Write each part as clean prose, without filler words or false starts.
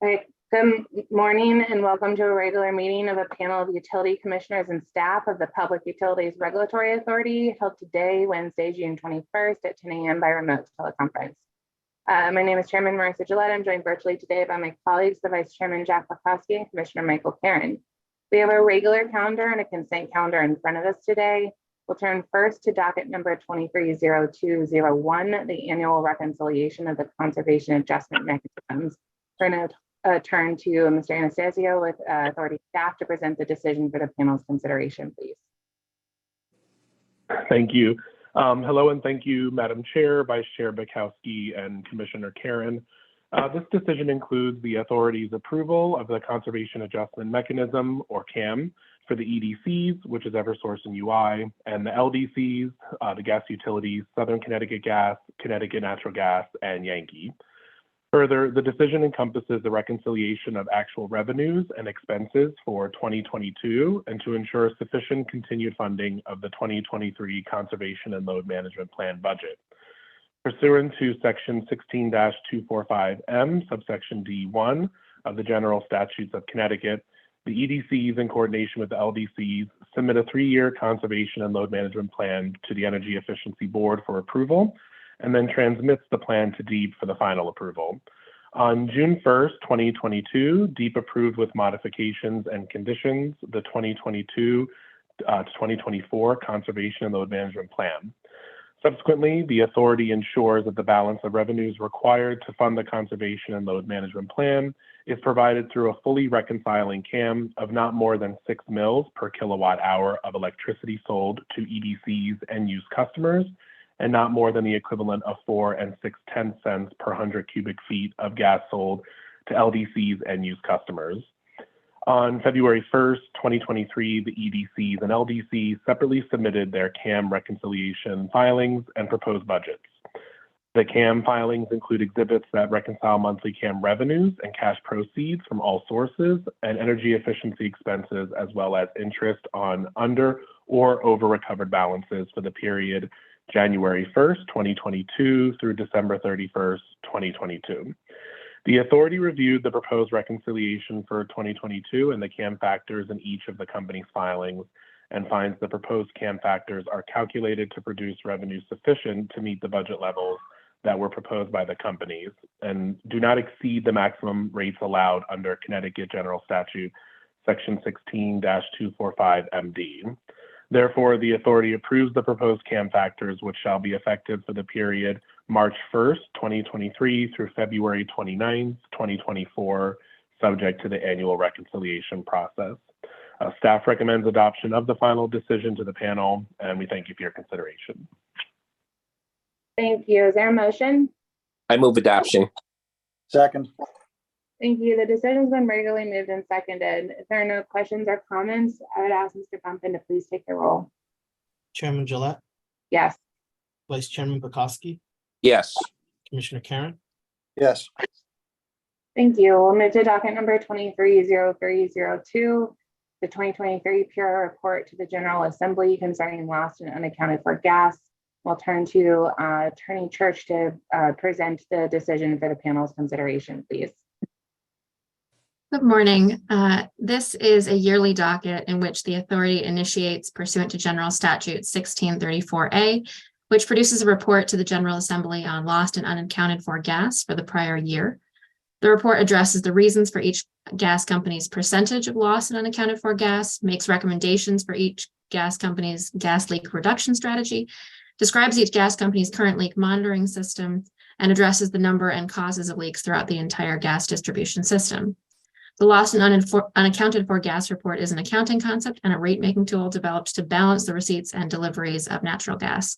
All right. Good morning and welcome to a regular meeting of a panel of utility commissioners and staff of the Public Utilities Regulatory Authority held today, Wednesday, June 21st at 10 a.m. by remote teleconference. My name is Chairman Marissa Gillette. I'm joined virtually today by my colleagues, the Vice Chairman Jack Lakowski and Commissioner Michael Karen. We have a regular calendar and a consent calendar in front of us today. We'll turn first to docket number 230201, the annual reconciliation of the conservation adjustment mechanisms. We're going to turn to Mr. Anastasio with authority staff to present the decision for the panel's consideration, please. Thank you. Hello and thank you, Madam Chair, Vice Chair Bukowski, and Commissioner Karen. This decision includes the authority's approval of the Conservation Adjustment Mechanism, or CAM, for the EDCs, which is Eversource and UI, and the LDCs, the gas utilities, Southern Connecticut Gas, Connecticut Natural Gas, and Yankee. Further, the decision encompasses the reconciliation of actual revenues and expenses for 2022 and to ensure sufficient continued funding of the 2023 Conservation and Load Management Plan budget. Pursuant to Section 16-245M, subsection D1 of the General Statutes of Connecticut, the EDCs, in coordination with the LDCs, submit a 3-year Conservation and Load Management Plan to the Energy Efficiency Board for approval, and then transmits the plan to DEEP for the final approval. On June 1st, 2022, DEEP approved with modifications and conditions the 2022 to 2024 Conservation and Load Management Plan. Subsequently, the authority ensures that the balance of revenues required to fund the Conservation and Load Management Plan is provided through a fully reconciling CAM of not more than 6 mils per kilowatt hour of electricity sold to EDCs and use customers, and not more than the equivalent of 4 6/10 cents per 100 cubic feet of gas sold to LDCs and use customers. On February 1st, 2023, the EDCs and LDCs separately submitted their CAM reconciliation filings and proposed budgets. The CAM filings include exhibits that reconcile monthly CAM revenues and cash proceeds from all sources and energy efficiency expenses, as well as interest on under or over recovered balances for the period January 1st, 2022 through December 31st, 2022. The authority reviewed the proposed reconciliation for 2022 and the CAM factors in each of the company's filings and finds the proposed CAM factors are calculated to produce revenue sufficient to meet the budget levels that were proposed by the companies and do not exceed the maximum rates allowed under Connecticut General Statute, Section 16-245 MD. Therefore, the authority approves the proposed CAM factors, which shall be effective for the period March 1st, 2023 through February 29th, 2024, subject to the annual reconciliation process. Staff recommends adoption of the final decision to the panel, and we thank you for your consideration. Thank you. Is there a motion? I move adoption. Second. Thank you. The decision's been regularly moved and seconded. If there are no questions or comments, I would ask Mr. Bumpin to please take the roll. Chairman Gillette, Yes. Vice Chairman Bukowski, Yes. Commissioner Karen, Yes. Thank you. We'll move to docket number 230302, the 2023 PURA report to the General Assembly concerning lost and unaccounted for gas. We'll turn to Attorney Church to present the decision for the panel's consideration, please. Good morning. This is a yearly docket in which the authority initiates pursuant to General Statute 1634A, which produces a report to the General Assembly on lost and unaccounted for gas for the prior year. The report addresses the reasons for each gas company's percentage of lost and unaccounted for gas, makes recommendations for each gas company's gas leak reduction strategy, describes each gas company's current leak monitoring system, and addresses the number and causes of leaks throughout the entire gas distribution system. The lost and unaccounted for gas report is an accounting concept and a rate-making tool developed to balance the receipts and deliveries of natural gas.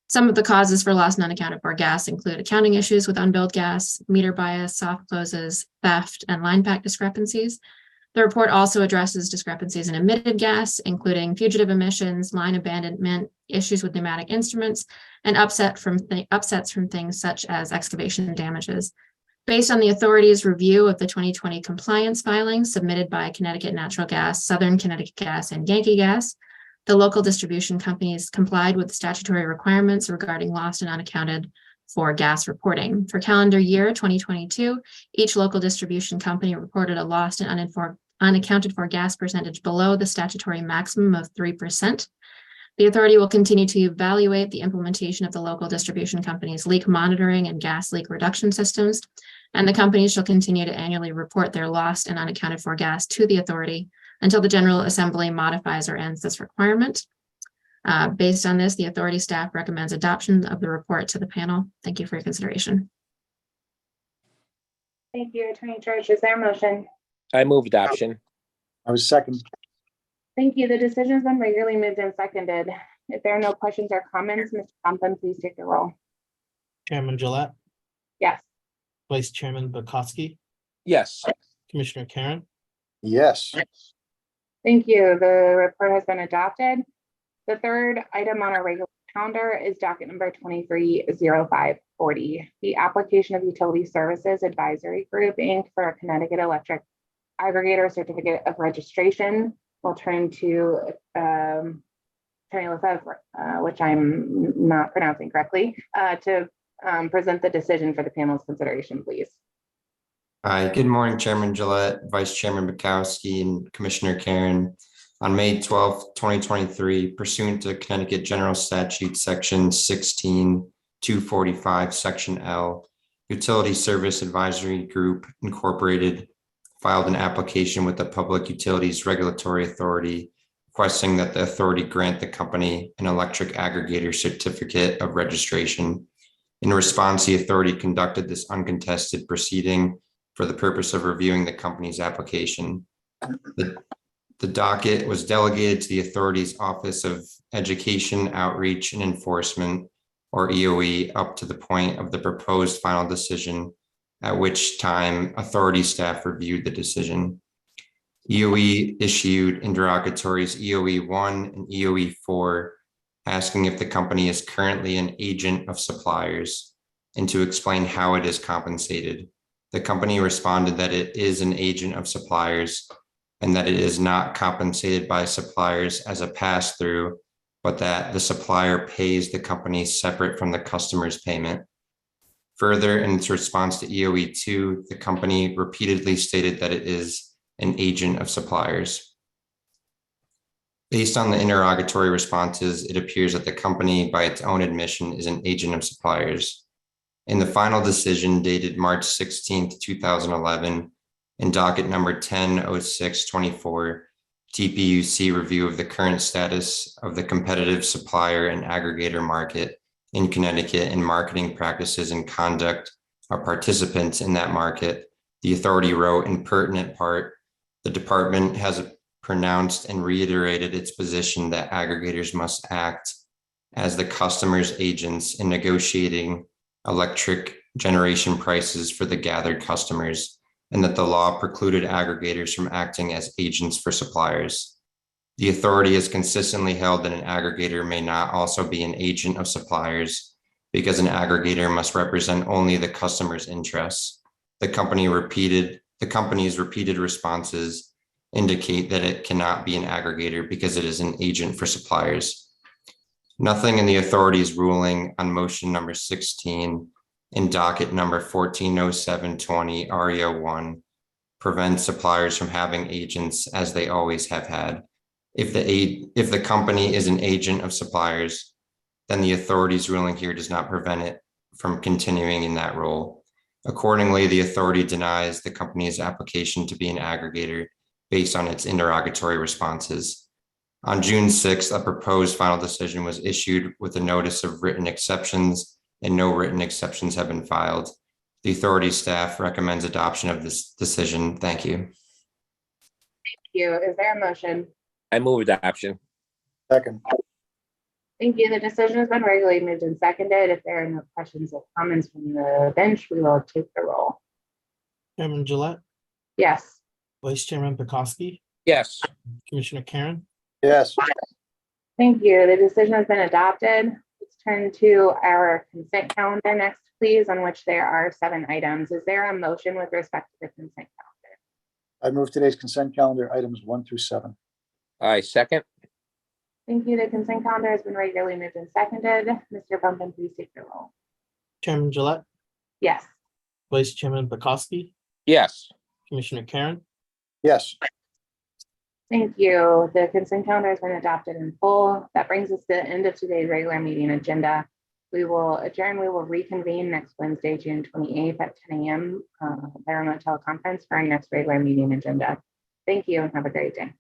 Some of the causes for lost and unaccounted for gas include accounting issues with unbilled gas, meter bias, soft closes, theft, and line pack discrepancies. The report also addresses discrepancies in emitted gas, including fugitive emissions, line abandonment, issues with pneumatic instruments, and upsets from things such as excavation damages. Based on the authority's review of the 2020 compliance filings submitted by Connecticut Natural Gas, Southern Connecticut Gas, and Yankee Gas, the local distribution companies complied with the statutory requirements regarding lost and unaccounted for gas reporting. For calendar year 2022, each local distribution company reported a lost and unaccounted for gas percentage below the statutory maximum of 3%. The authority will continue to evaluate the implementation of the local distribution company's leak monitoring and gas leak reduction systems, and the companies shall continue to annually report their lost and unaccounted for gas to the authority until the General Assembly modifies or ends this requirement. Based on this, the authority staff recommends adoption of the report to the panel. Thank you for your consideration. Thank you, Attorney Church. Is there a motion? I move adoption. I was second. Thank you. The decision has been regularly moved and seconded. If there are no questions or comments, Mr. Compton, please take the roll. Chairman Gillette, Yes. Vice Chairman Bukowski, Yes. Commissioner Karen, Yes. Thank you. The report has been adopted. The third item on our regular calendar is docket number 230540, the application of Utility Services Advisory Group, Inc. for a Connecticut Electric Aggregator Certificate of Registration. We'll turn to Attorney Lefebvre, which I'm not pronouncing correctly, to present the decision for the panel's consideration, please. Hi, good morning, Chairman Gillette, Vice Chairman Bukowski, and Commissioner Karen. On May 12th, 2023, pursuant to Connecticut General Statute Section 16-245, Section L, Utility Service Advisory Group Incorporated filed an application with the Public Utilities Regulatory Authority requesting that the authority grant the company an electric aggregator certificate of registration. In response, the authority conducted this uncontested proceeding for the purpose of reviewing the company's application. The docket was delegated to the authority's Office of Education, Outreach, and Enforcement, or EOE, up to the point of the proposed final decision, at which time authority staff reviewed the decision. EOE issued interrogatories EOE 1 and EOE 4, asking if the company is currently an agent of suppliers and to explain how it is compensated. The company responded that it is an agent of suppliers and that it is not compensated by suppliers as a pass-through, but that the supplier pays the company separate from the customer's payment. Further, in its response to EOE 2, the company repeatedly stated that it is an agent of suppliers. Based on the interrogatory responses, it appears that the company, by its own admission, is an agent of suppliers. In the final decision dated March 16th, 2011, in docket number 100624, TPUC review of the current status of the competitive supplier and aggregator market in Connecticut and marketing practices and conduct of participants in that market, the authority wrote in pertinent part, the department has pronounced and reiterated its position that aggregators must act as the customer's agents in negotiating electric generation prices for the gathered customers, and that the law precluded aggregators from acting as agents for suppliers. The authority has consistently held that an aggregator may not also be an agent of suppliers because an aggregator must represent only the customer's interests. The company's repeated responses indicate that it cannot be an aggregator because it is an agent for suppliers. Nothing in the authority's ruling on motion number 16 in docket number 140720 REO 1 prevents suppliers from having agents as they always have had. If the company is an agent of suppliers, then the authority's ruling here does not prevent it from continuing in that role. Accordingly, the authority denies the company's application to be an aggregator based on its interrogatory responses. On June 6th, a proposed final decision was issued with a notice of written exceptions, and no written exceptions have been filed. The authority staff recommends adoption of this decision. Thank you. Thank you. Is there a motion? I move adoption. Second. Thank you. The decision has been regularly moved and seconded. If there are no questions or comments from the bench, we will take the roll. Chairman Gillette, Yes. Vice Chairman Bukowski, Yes. Commissioner Karen, Yes. Thank you. The decision has been adopted. Let's turn to our consent calendar next, please, on which there are 7 items. Is there a motion with respect to the consent calendar? I move today's consent calendar items 1 through 7. I second. Thank you. The consent calendar has been regularly moved and seconded. Mr. Bumpin, please take the roll. Chairman Gillette, Yes. Vice Chairman Bukowski, Yes. Commissioner Karen. Yes. Thank you. The consent calendar has been adopted in full. That brings us to the end of today's regular meeting agenda. We will adjourn. We will reconvene next Wednesday, June 28th at 10 a.m. By remote teleconference for our next regular meeting agenda. Thank you and have a great day.